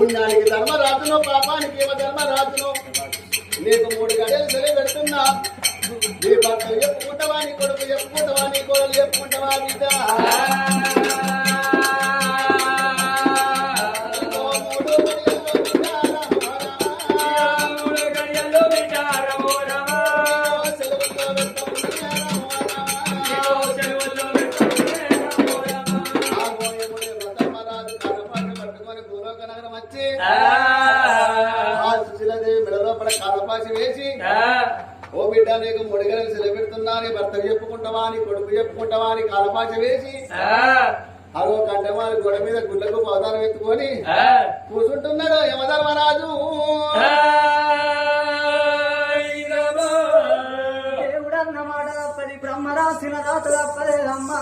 పుణ్యానికి ధర్మరాజును పాపానికి ఏమో ధర్మరాజును నీకు 3 గడియలు సెలవు పెడుతున్నా నీ భర్త చెప్పుకుంటావా నీ కొడుకు చెప్పుకుంటావా నీ కోడలు చెప్పుకుంటావా బిడ్డ కాలపాసి వేసి ఓ బిడ్డ నీకు 3 గడియలు సెలవు పెడుతున్నా నీ భర్త చెప్పుకుంటావా నీ కొడుకు చెప్పుకుంటావా అని కాలపాసి వేసి అదో కంటమారి గొడ మీద గుళ్ళకు పదాలు ఎత్తుకొని కూర్చుంటున్నాడు యమధర్మరాజు. దేవుడన్నమాట 10 బ్రహ్మ రాసిన రాత తప్పలేదమ్మా.